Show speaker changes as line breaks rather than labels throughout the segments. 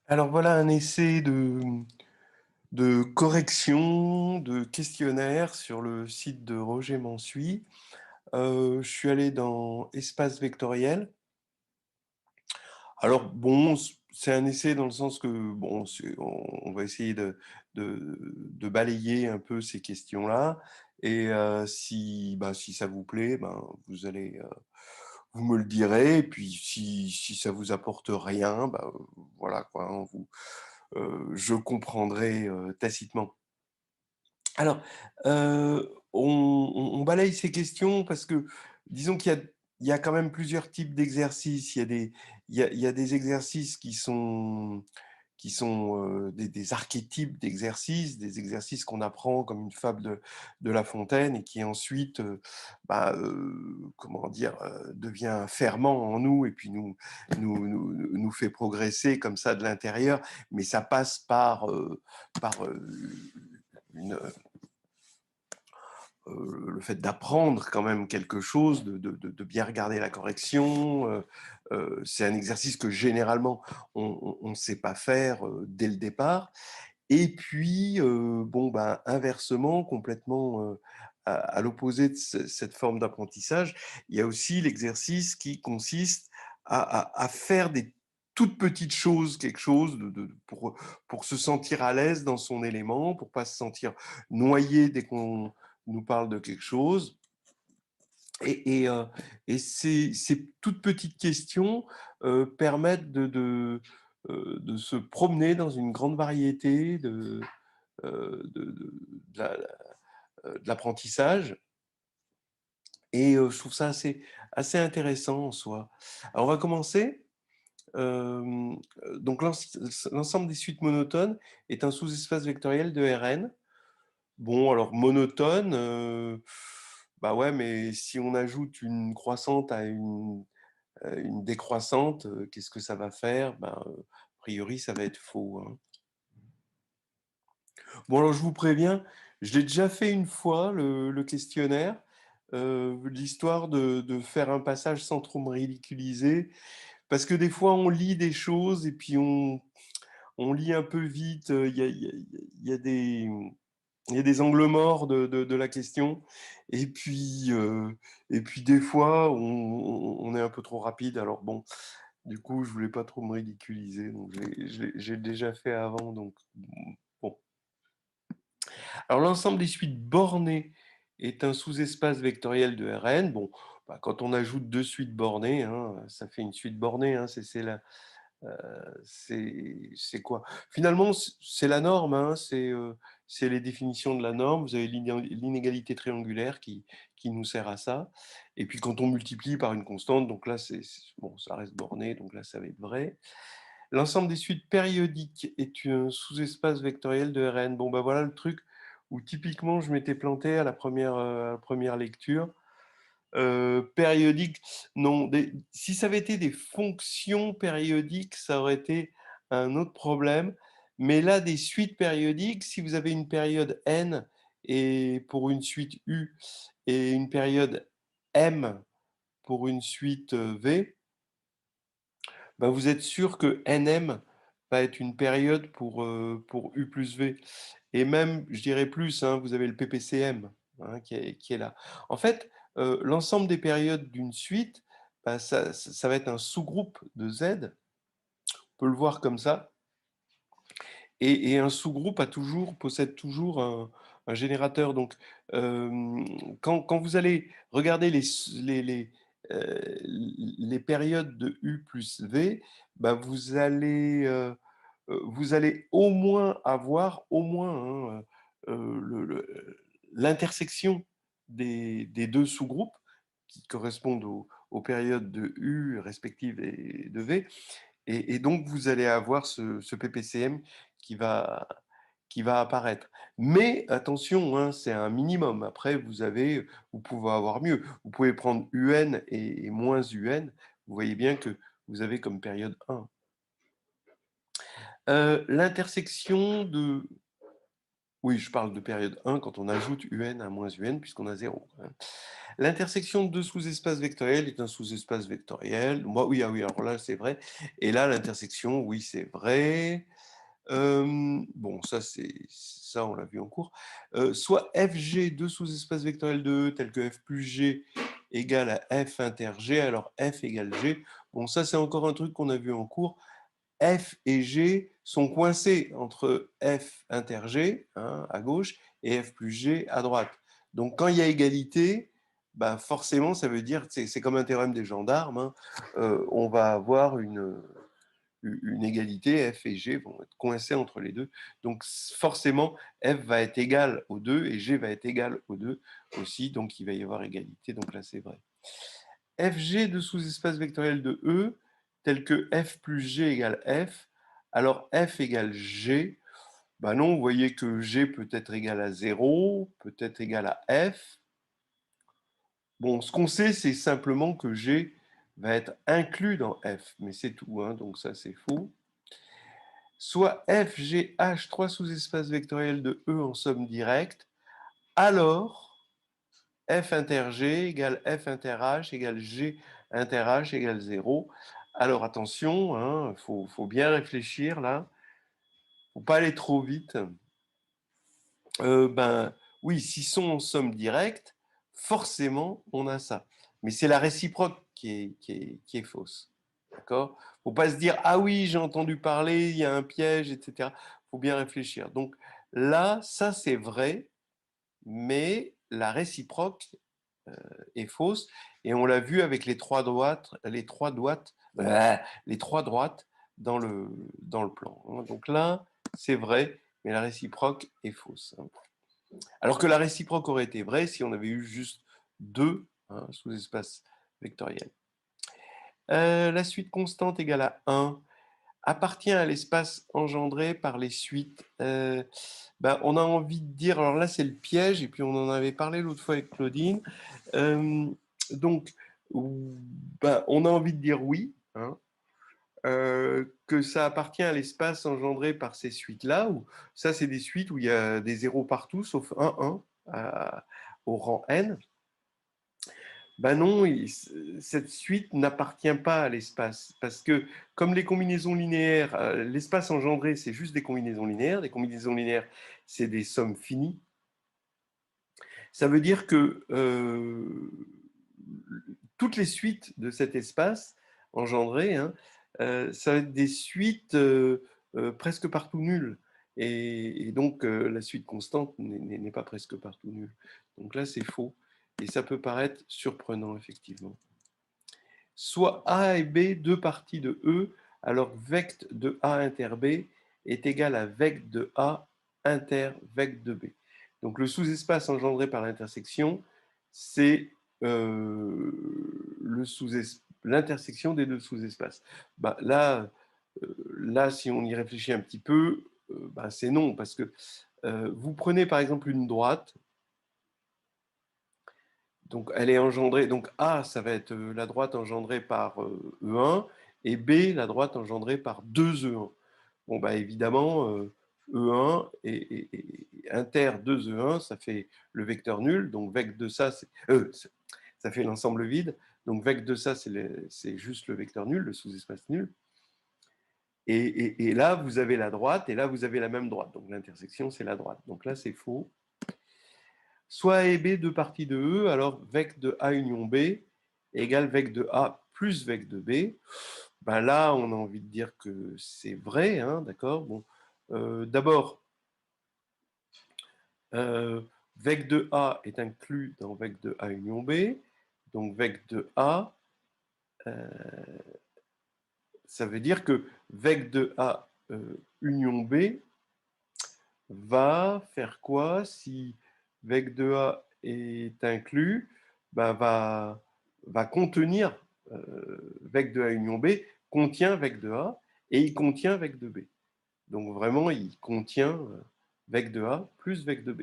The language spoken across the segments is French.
Alors voilà un essai de correction de questionnaire sur le site de Roger Mansuy. Je suis allé dans espace vectoriel. Alors bon, c'est un essai dans le sens que bon, on va essayer de balayer un peu ces questions-là. Et si ça vous plaît, ben, vous allez, vous me le direz. Et puis si ça vous apporte rien, ben, voilà quoi, hein, je comprendrai tacitement. Alors, on balaye ces questions parce que disons qu'il y a quand même plusieurs types d'exercices. Il y a des exercices qui sont des archétypes d'exercices, des exercices qu'on apprend comme une fable de La Fontaine et qui ensuite, comment dire, devient ferment en nous et puis nous fait progresser comme ça de l'intérieur. Mais ça passe par une, le fait d'apprendre quand même quelque chose, de bien regarder la correction. C'est un exercice que généralement on ne sait pas faire dès le départ. Et puis, bon, ben, inversement, complètement à l'opposé de cette forme d'apprentissage, il y a aussi l'exercice qui consiste à faire des toutes petites choses, quelque chose pour se sentir à l'aise dans son élément, pour pas se sentir noyé dès qu'on nous parle de quelque chose. Et ces toutes petites questions permettent de se promener dans une grande variété de l'apprentissage. Et je trouve ça assez intéressant en soi. Alors on va commencer. Donc l'ensemble des suites monotones est un sous-espace vectoriel de Rn. Bon, alors monotone, bah ouais, mais si on ajoute une croissante à une décroissante, qu'est-ce que ça va faire? Ben, a priori, ça va être faux, hein. Bon, alors je vous préviens, je l'ai déjà fait une fois, le questionnaire, l'histoire de faire un passage sans trop me ridiculiser. Parce que des fois, on lit des choses et puis on lit un peu vite. Il y a il y a des angles morts de la question. Et et puis des fois, on est un peu trop rapide. Alors bon, du coup, je voulais pas trop me ridiculiser. Donc j'ai déjà fait avant. Donc bon. Alors l'ensemble des suites bornées est un sous-espace vectoriel de Rn. Bon, bah, quand on ajoute deux suites bornées, hein, ça fait une suite bornée. Hein, c'est quoi? Finalement, c'est la norme, hein, c'est les définitions de la norme. Vous avez l'inégalité triangulaire qui nous sert à ça. Et puis quand on multiplie par une constante, donc là, bon, ça reste borné, donc là, ça va être vrai. L'ensemble des suites périodiques est un sous-espace vectoriel de Rn. Bon, bah voilà le truc où typiquement je m'étais planté à la première lecture. Périodique, non. Si ça avait été des fonctions périodiques, ça aurait été un autre problème. Mais là, des suites périodiques, si vous avez une période n et pour une suite u et une période m pour une suite v, ben vous êtes sûr que nm va être une période pour u plus v. Et même, je dirais plus, hein, vous avez le ppcm hein, qui est là. En fait, l'ensemble des périodes d'une suite, bah, ça va être un sous-groupe de Z, on peut le voir comme ça, et un sous-groupe possède toujours un générateur. Donc, quand vous allez regarder les périodes de U plus V, bah, vous allez au moins avoir, au moins, hein, l'intersection des deux sous-groupes qui correspondent aux périodes de U respectives et de V. Et donc, vous allez avoir ce ppcm qui va, qui va apparaître. Mais attention, hein, c'est un minimum. Après, vous pouvez avoir mieux. Vous pouvez prendre UN et moins UN. Vous voyez bien que vous avez comme période 1. L'intersection de... Oui, je parle de période 1 quand on ajoute UN à moins UN puisqu'on a 0. L'intersection de deux sous-espaces vectoriels est un sous-espace vectoriel. Moi, oui, ah oui, alors là, c'est vrai. Et là, l'intersection, oui, c'est vrai. Bon, ça, on l'a vu en cours. Soit FG, deux sous-espaces vectoriels de E, tels que F plus G égale à F inter G, alors F égale G. Bon, ça, c'est encore un truc qu'on a vu en cours. F et G sont coincés entre F inter G, hein, à gauche, et F plus G à droite. Donc, quand il y a égalité, bah forcément, ça veut dire, c'est comme un théorème des gendarmes, hein, on va avoir une égalité, F et G vont être coincés entre les deux. Donc, forcément, F va être égal aux deux et G va être égal aux deux aussi. Donc, il va y avoir égalité. Donc là, c'est vrai. FG de sous-espace vectoriel de E, tel que F plus G égale F, alors F égale G, ben non, vous voyez que G peut être égal à 0, peut être égal à F. Bon, ce qu'on sait, c'est simplement que G va être inclus dans F, mais c'est tout, hein, donc ça c'est faux. Soit F, G, H, trois sous-espaces vectoriels de E en somme directe, alors F inter G égale F inter H égale G inter H égale 0. Alors attention, hein, faut bien réfléchir là. Faut pas aller trop vite. Ben oui, s'ils sont en somme directe, forcément on a ça. Mais c'est la réciproque qui est fausse. D'accord? Faut pas se dire ah oui, j'ai entendu parler, il y a un piège, etc. Faut bien réfléchir. Donc là, ça c'est vrai, mais la réciproque est fausse. Et on l'a vu avec les trois droites dans le plan. Donc là, c'est vrai, mais la réciproque est fausse. Alors que la réciproque aurait été vraie si on avait eu juste deux, hein, sous-espaces vectoriels. La suite constante égale à 1 appartient à l'espace engendré par les suites. Ben, on a envie de dire, alors là c'est le piège, et puis on en avait parlé l'autre fois avec Claudine. Euh, donc, ben, on a envie de dire oui, hein, que ça appartient à l'espace engendré par ces suites-là, ou ça c'est des suites où il y a des zéros partout, sauf un au rang n. Ben non, cette suite n'appartient pas à l'espace, parce que comme les combinaisons linéaires, l'espace engendré, c'est juste des combinaisons linéaires. Des combinaisons linéaires, c'est des sommes finies. Ça veut dire que toutes les suites de cet espace engendré, hein, ça va être des suites presque partout nulles. Et donc, la suite constante n'est pas presque partout nulle. Donc là, c'est faux. Et ça peut paraître surprenant, effectivement. Soit A et B, deux parties de E, alors vect de A inter B est égal à vect de A inter vect de B. Donc le sous-espace engendré par l'intersection, c'est l'intersection des deux sous-espaces. Bah, là, si on y réfléchit un petit peu, bah, c'est non, parce que vous prenez par exemple une droite, donc elle est engendrée, donc A, ça va être la droite engendrée par E1, et B, la droite engendrée par 2 E1. Bon, bah évidemment, E1 et inter 2 E1, ça fait le vecteur nul, donc vec de ça, ça fait l'ensemble vide, donc vec de ça, c'est juste le vecteur nul, le sous-espace nul. Et là, vous avez la droite, et là, vous avez la même droite. Donc l'intersection, c'est la droite. Donc là, c'est faux. Soit A et B, deux parties de E, alors vec de A union B égale vec de A plus vec de B. Ben là, on a envie de dire que c'est vrai, hein, d'accord. Bon, d'abord, vec de A est inclus dans vec de A union B, donc vec de A, ça veut dire que vec de A union B va faire quoi si vec de A est inclus, ben va contenir vec de A union B, contient vec de A, et il contient vec de B. Donc vraiment, il contient vec de A plus vec de B.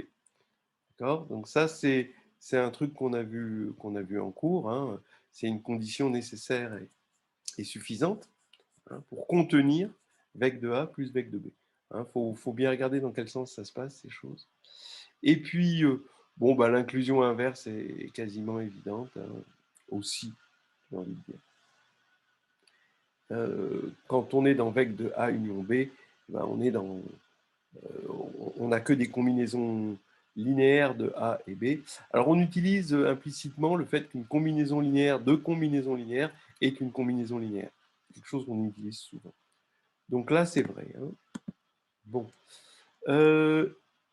D'accord? Donc ça, c'est un truc qu'on a vu en cours, hein. C'est une condition nécessaire et suffisante, hein, pour contenir vec de A plus vec de B. Hein, faut bien regarder dans quel sens ça se passe, ces choses. Et puis, bon, bah, l'inclusion inverse est quasiment évidente, hein, aussi, j'ai envie de dire. Quand on est dans vec de A union B, ben, on n'a que des combinaisons linéaires de A et B. Alors on utilise implicitement le fait qu'une combinaison linéaire de combinaisons linéaires est une combinaison linéaire. C'est quelque chose qu'on utilise souvent. Donc là, c'est vrai. Hein. Bon.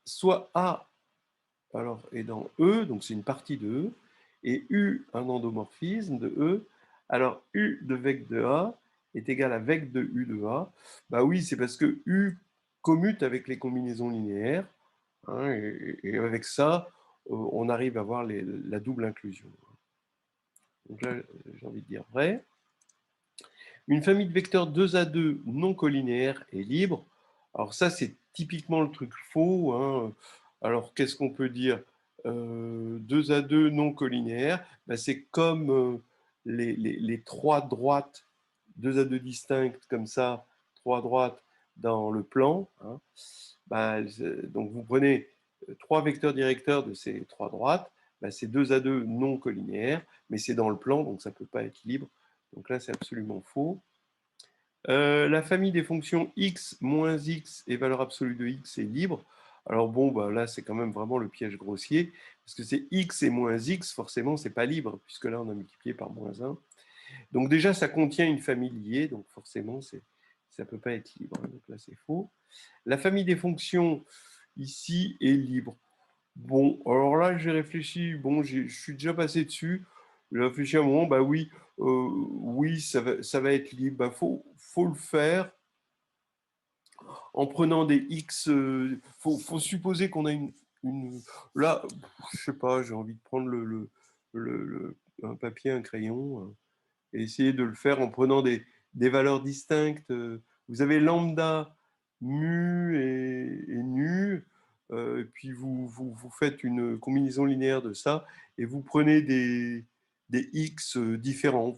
Soit A alors, est dans E, donc c'est une partie de E, et U, un endomorphisme de E. Alors, U de vec de A est égal à vec de U de A. Bah oui, c'est parce que U commute avec les combinaisons linéaires, hein, et avec ça, on arrive à avoir la double inclusion. Donc là, j'ai envie de dire vrai. Une famille de vecteurs 2 à 2 non collinéaires est libre. Alors ça, c'est typiquement le truc faux. Hein. Alors, qu'est-ce qu'on peut dire 2 à 2 non collinéaires, ben, c'est comme les trois droites, 2 à 2 distinctes, comme ça, trois droites dans le plan. Hein. Ben, donc, vous prenez trois vecteurs directeurs de ces trois droites, ben, c'est 2 à 2 non collinéaires, mais c'est dans le plan, donc ça ne peut pas être libre. Donc là, c'est absolument faux. La famille des fonctions x moins x et valeur absolue de x est libre. Alors bon, bah là, c'est quand même vraiment le piège grossier, parce que c'est x et moins x, forcément, c'est pas libre, puisque là, on a multiplié par moins 1. Donc déjà, ça contient une famille liée, donc forcément, ça ne peut pas être libre. Hein, donc là, c'est faux. La famille des fonctions, ici, est libre. Bon, alors là, j'ai réfléchi, bon, je suis déjà passé dessus. J'ai réfléchi à un moment, bah oui, oui, ça va être libre. Bah, faut le faire en prenant des X. Faut supposer qu'on a une. Là, je sais pas, j'ai envie de prendre un papier, un crayon, et essayer de le faire en prenant des valeurs distinctes. Vous avez lambda, mu et nu, et puis vous faites une combinaison linéaire de ça, et vous prenez des x différents,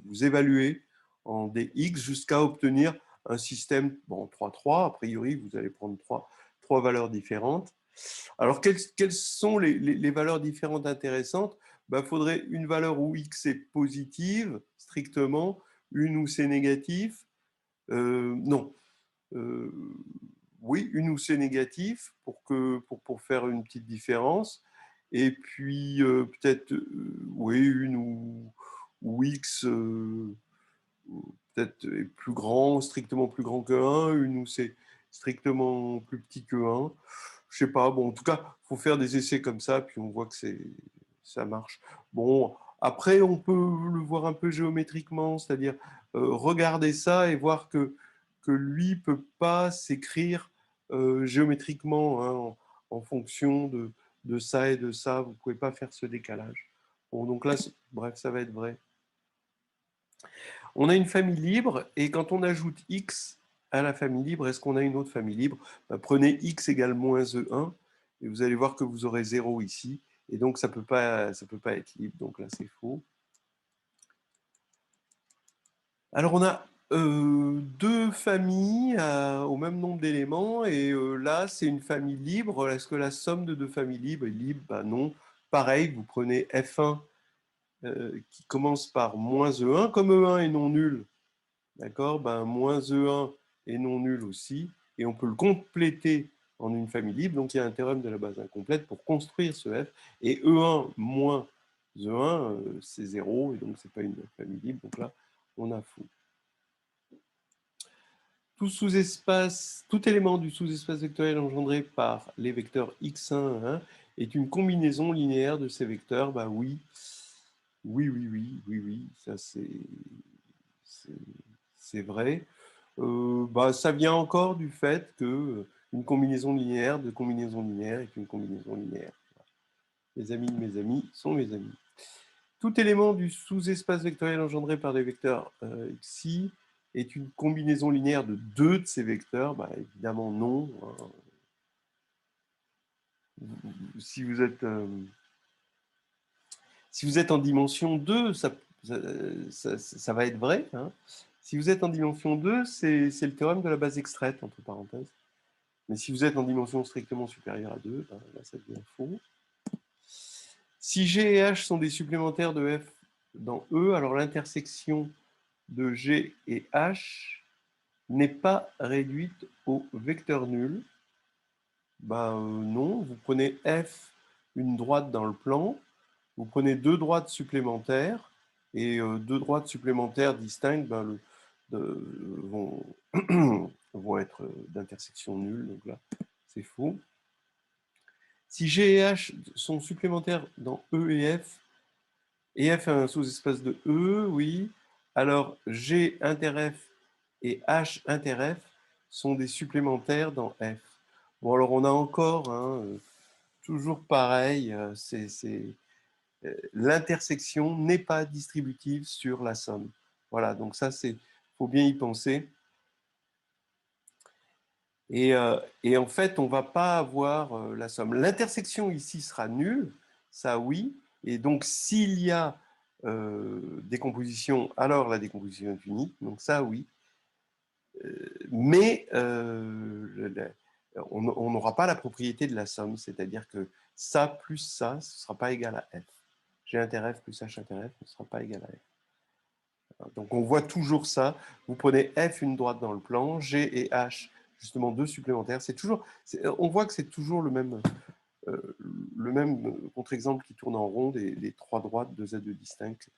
vous évaluez en des x jusqu'à obtenir un système, bon, 3-3, a priori, vous allez prendre trois valeurs différentes. Alors, quelles sont les valeurs différentes intéressantes? Il faudrait une valeur où x est positive, strictement, une où c'est négatif. Non. Euh, oui, une où c'est négatif pour faire une petite différence. Et puis, peut-être, oui, une où x peut-être est plus grand, strictement plus grand que 1, une où c'est strictement plus petit que 1. Je sais pas, bon, en tout cas, il faut faire des essais comme ça, puis on voit que ça marche. Bon, après, on peut le voir un peu géométriquement, c'est-à-dire regarder ça et voir que lui ne peut pas s'écrire géométriquement hein, en fonction de ça et de ça. Vous ne pouvez pas faire ce décalage. Bon, donc là, bref, ça va être vrai. On a une famille libre, et quand on ajoute x à la famille libre, est-ce qu'on a une autre famille libre? Prenez x égale moins E1, et vous allez voir que vous aurez 0 ici, et donc ça peut pas être libre, donc là c'est faux. Alors on a deux familles au même nombre d'éléments, et là c'est une famille libre. Est-ce que la somme de deux familles libres est libre? Non. Pareil, vous prenez f1 qui commence par moins E1, comme E1 est non nul, d'accord, moins E1 est non nul aussi, et on peut le compléter en une famille libre, donc il y a un théorème de la base incomplète pour construire ce F, et E1 moins E1, c'est 0, et donc c'est pas une famille libre, donc là, on a faux. Tout élément du sous-espace vectoriel engendré par les vecteurs x1 hein, est une combinaison linéaire de ces vecteurs. Bah oui, oui, ça c'est vrai. Ça vient encore du fait que une combinaison linéaire de combinaison linéaire est une combinaison linéaire. Les amis de mes amis sont mes amis. Tout élément du sous-espace vectoriel engendré par des vecteurs xi est une combinaison linéaire de deux de ces vecteurs. Évidemment, non. Si vous êtes, si vous êtes en dimension 2, ça va être vrai. Hein. Si vous êtes en dimension 2, c'est le théorème de la base extraite, entre parenthèses. Mais si vous êtes en dimension strictement supérieure à 2, ben, là, ça devient faux. Si G et H sont des supplémentaires de F dans E, alors l'intersection de G et H n'est pas réduite au vecteur nul. Ben, non, vous prenez F, une droite dans le plan, vous prenez deux droites supplémentaires, et deux droites supplémentaires distinctes ben, vont, vont être d'intersection nulle, donc là, c'est faux. Si G et H sont supplémentaires dans E et F a un sous-espace de E, oui, alors G inter F et H inter F sont des supplémentaires dans F. Bon, alors on a encore, hein, toujours pareil, l'intersection n'est pas distributive sur la somme. Voilà, donc ça, il faut bien y penser. Et en fait, on ne va pas avoir la somme. L'intersection ici sera nulle, ça oui. Et donc, s'il y a décomposition, alors la décomposition est unique. Donc ça oui. Mais on n'aura pas la propriété de la somme. C'est-à-dire que ça plus ça, ce ne sera pas égal à f. G inter f plus h inter f ne sera pas égal à f. Donc on voit toujours ça. Vous prenez f une droite dans le plan, g et h justement deux supplémentaires. On voit que c'est toujours le même contre-exemple qui tourne en rond des trois droites, deux Z2 distinctes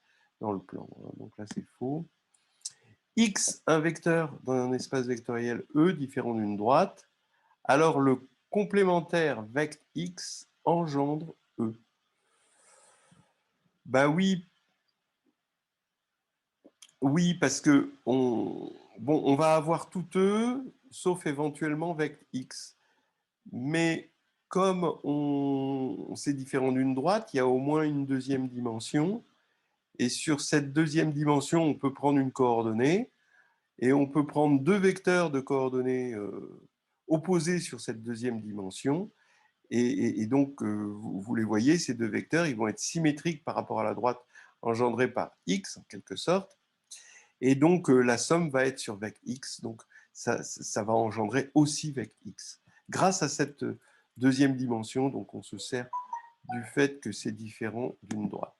dans le plan. Donc là c'est faux. X, un vecteur dans un espace vectoriel E différent d'une droite, alors le complémentaire vect X engendre E. Ben oui, oui, parce que on va avoir tout E, sauf éventuellement vect X. Mais comme c'est différent d'une droite, il y a au moins une deuxième dimension. Et sur cette deuxième dimension, on peut prendre une coordonnée. Et on peut prendre deux vecteurs de coordonnées opposés sur cette deuxième dimension. Et donc, vous les voyez, ces deux vecteurs, ils vont être symétriques par rapport à la droite engendrée par x, en quelque sorte. Et donc, la somme va être sur vec x. Donc, ça va engendrer aussi vec x. Grâce à cette deuxième dimension, donc on se sert du fait que c'est différent d'une droite.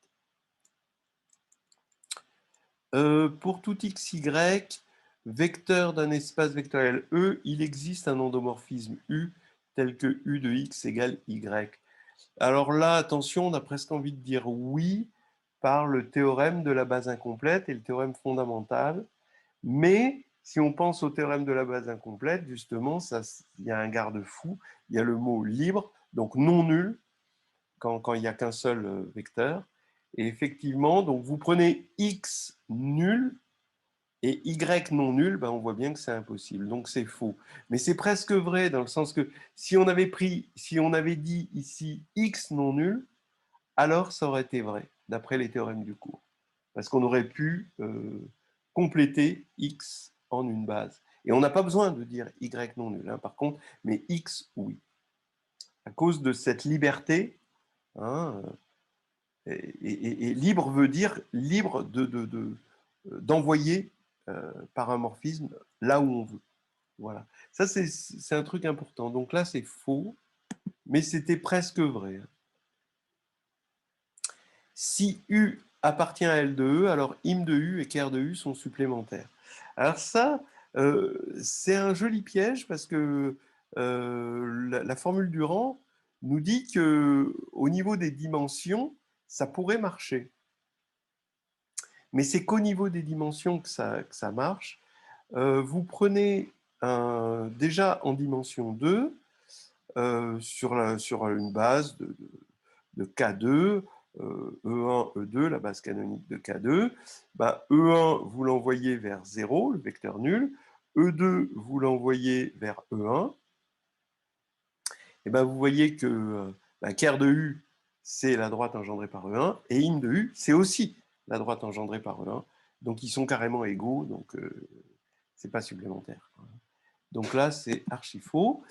Pour tout x, y, vecteur d'un espace vectoriel E, il existe un endomorphisme U tel que U de x égale Y. Alors là, attention, on a presque envie de dire oui par le théorème de la base incomplète et le théorème fondamental. Mais si on pense au théorème de la base incomplète, justement, il y a un garde-fou, il y a le mot libre, donc non nul, quand il n'y a qu'un seul vecteur. Et effectivement, donc vous prenez x nul, et y non nul, ben on voit bien que c'est impossible. Donc c'est faux. Mais c'est presque vrai dans le sens que si on avait dit ici x non nul, alors ça aurait été vrai, d'après les théorèmes du cours. Parce qu'on aurait pu compléter x en une base. Et on n'a pas besoin de dire y non nul, hein, par contre, mais x oui. À cause de cette liberté, hein, et libre veut dire libre d'envoyer par un morphisme là où on veut. Voilà. Ça, c'est un truc important. Donc là, c'est faux, mais c'était presque vrai. Si U appartient à L de E, alors im de U et ker de U sont supplémentaires. Alors ça, c'est un joli piège parce que la formule Durand nous dit qu'au niveau des dimensions, ça pourrait marcher. Mais c'est qu'au niveau des dimensions que ça marche. Vous prenez déjà en dimension 2, sur une base de K2, E1, E2, la base canonique de K2, bah, E1, vous l'envoyez vers 0, le vecteur nul, E2, vous l'envoyez vers E1, et ben vous voyez que ker de U, c'est la droite engendrée par E1, et im de U, c'est aussi la droite engendrée par E1, donc ils sont carrément égaux, donc c'est pas supplémentaire. Donc là, c'est archi faux.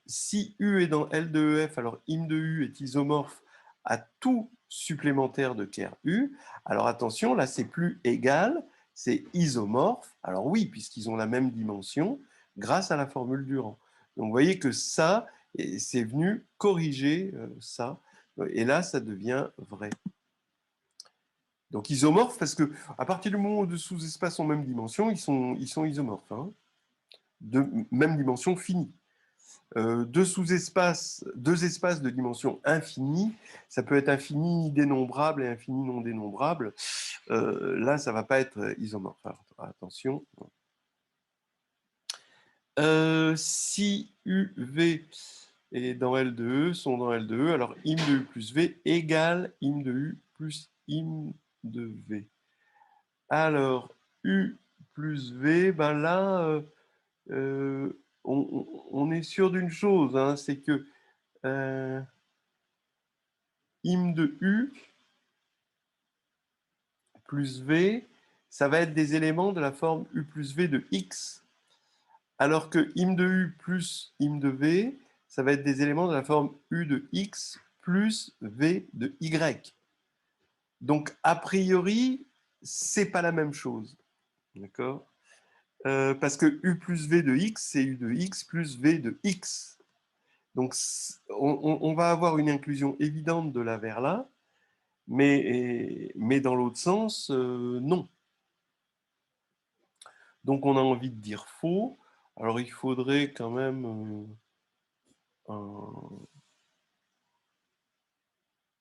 Si U est dans L de EF, alors im de U est isomorphe à tout supplémentaire de ker U. Alors attention, là, c'est plus égal, c'est isomorphe. Alors oui, puisqu'ils ont la même dimension, grâce à la formule Durand. Donc vous voyez que ça, c'est venu corriger ça. Et là, ça devient vrai. Donc isomorphes parce que à partir du moment où deux sous-espaces ont même dimension, ils sont isomorphes. Hein, de même dimension finie. Deux espaces de dimension infinie, ça peut être infini dénombrable et infini non dénombrable. Là, ça ne va pas être isomorphe. Alors, attention. Si U, V et dans L de E sont dans L de E, alors im de U plus V égale im de U plus im de V. Alors, U plus V, ben là, on est sûr d'une chose, hein, c'est que im de U plus V, ça va être des éléments de la forme U plus V de X, alors que im de U plus im de V, ça va être des éléments de la forme U de X plus V de Y. Donc, a priori, c'est pas la même chose. D'accord, parce que U plus V de X, c'est U de X plus V de X. Donc, on va avoir une inclusion évidente de là vers là, mais dans l'autre sens, non. Donc, on a envie de dire faux. Alors, il faudrait quand même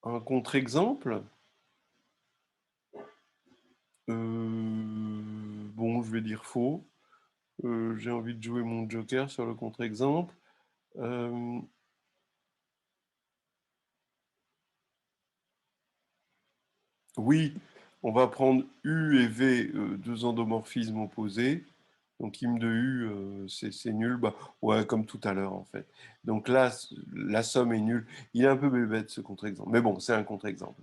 un contre-exemple. Bon, je vais dire faux. J'ai envie de jouer mon joker sur le contre-exemple. Oui, on va prendre U et V, deux endomorphismes opposés. Donc im de U, c'est nul. Bah, ouais, comme tout à l'heure en fait. Donc là, la somme est nulle. Il est un peu bébête ce contre-exemple. Mais bon, c'est un contre-exemple.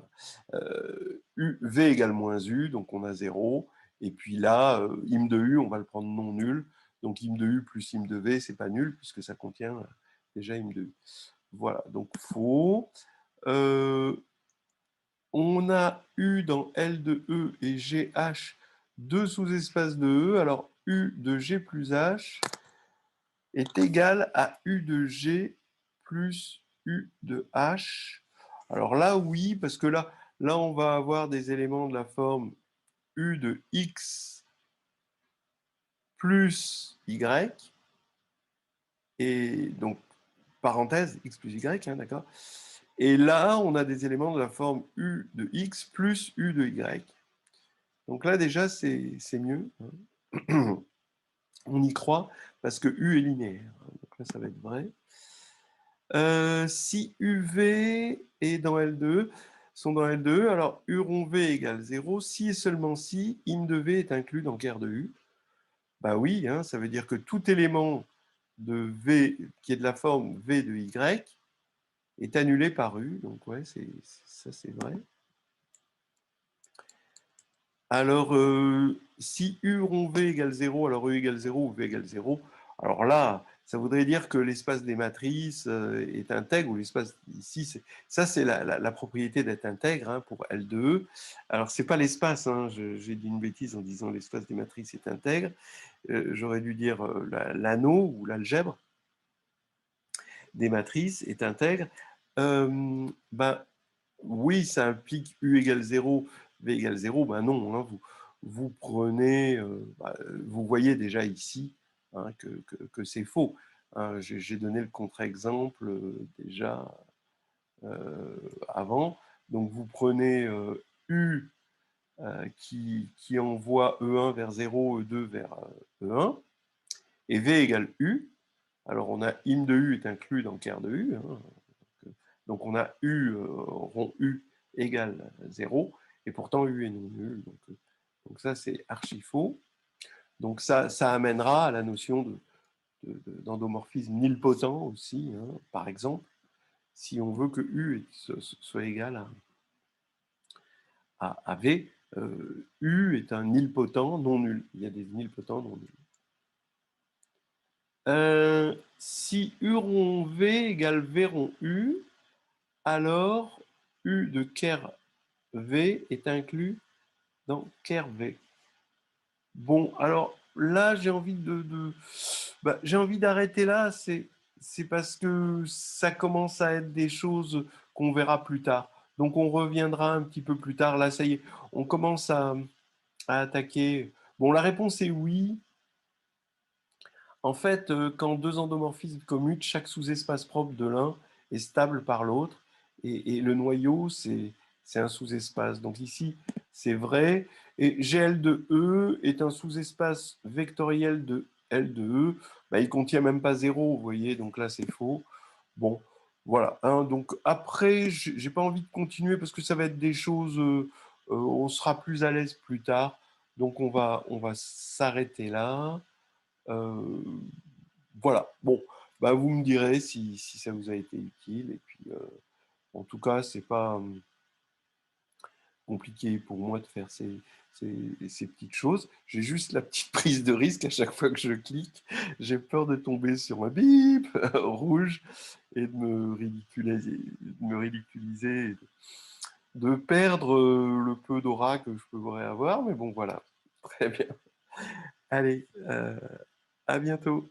V égale moins U, donc on a 0. Et puis là, im de U, on va le prendre non nul. Donc im de U plus im de V, c'est pas nul, puisque ça contient déjà im de U. Voilà, donc faux. On a U dans L de E et GH, deux sous-espaces de E. Alors U de G plus H est égal à U de G plus U de H. Alors là, oui, parce que là, on va avoir des éléments de la forme U de X plus Y. Et donc, parenthèse, X plus Y, hein, d'accord. Et là, on a des éléments de la forme U de X plus U de Y. Donc là, déjà, c'est mieux. Hein. On y croit parce que U est linéaire. Donc là, ça va être vrai. Si UV est dans L2, sont dans L2, alors U rond V égale 0, si et seulement si im de V est inclus dans ker de U. Bah oui, hein, ça veut dire que tout élément de V qui est de la forme V de Y est annulé par U. Donc ouais, ça c'est vrai. Alors, si U rond V égale 0, alors U égale 0 ou V égale 0, alors là, ça voudrait dire que l'espace des matrices est intègre, ou l'espace ici, ça c'est la propriété d'être intègre hein, pour L de E. Alors, c'est pas l'espace, hein, j'ai dit une bêtise en disant l'espace des matrices est intègre. J'aurais dû dire l'anneau ou l'algèbre des matrices est intègre. Ben, oui, ça implique U égale 0, V égale 0. Ben non, hein, vous prenez, vous voyez déjà ici hein, que c'est faux. Hein, j'ai donné le contre-exemple déjà avant. Donc vous prenez U qui envoie E1 vers 0, E2 vers E1, et V égale U. Alors on a im de U est inclus dans ker de U. Hein, donc on a U rond U égale 0, et pourtant U est non nul. Donc ça, c'est archi faux. Donc ça amènera à la notion d'endomorphisme nilpotent aussi, hein, par exemple, si on veut que U soit égal à V. U est un nilpotent non nul. Il y a des nilpotents non nuls. Si U rond V égale V rond U, alors U de ker V est inclus dans ker V. Bon, alors là, j'ai envie d'arrêter là. C'est parce que ça commence à être des choses qu'on verra plus tard. Donc on reviendra un petit peu plus tard. Là, ça y est, on commence à attaquer. Bon, la réponse est oui. En fait, quand deux endomorphismes commutent, chaque sous-espace propre de l'un est stable par l'autre, et le noyau, c'est un sous-espace. Donc ici, c'est vrai. Et GL de E est un sous-espace vectoriel de L de E. Bah, il contient même pas zéro, vous voyez, donc là, c'est faux. Bon, voilà, hein. Donc après, j'ai pas envie de continuer parce que ça va être des choses, on sera plus à l'aise plus tard. Donc on va s'arrêter là. Euh, voilà. Bon, bah, vous me direz si ça vous a été utile. Et puis, en tout cas, c'est pas compliqué pour moi de faire ces petites choses. J'ai juste la petite prise de risque à chaque fois que je clique. J'ai peur de tomber sur un bip rouge et de me ridiculiser, de perdre le peu d'aura que je pourrais avoir. Mais bon, voilà. Très bien. Allez, à bientôt.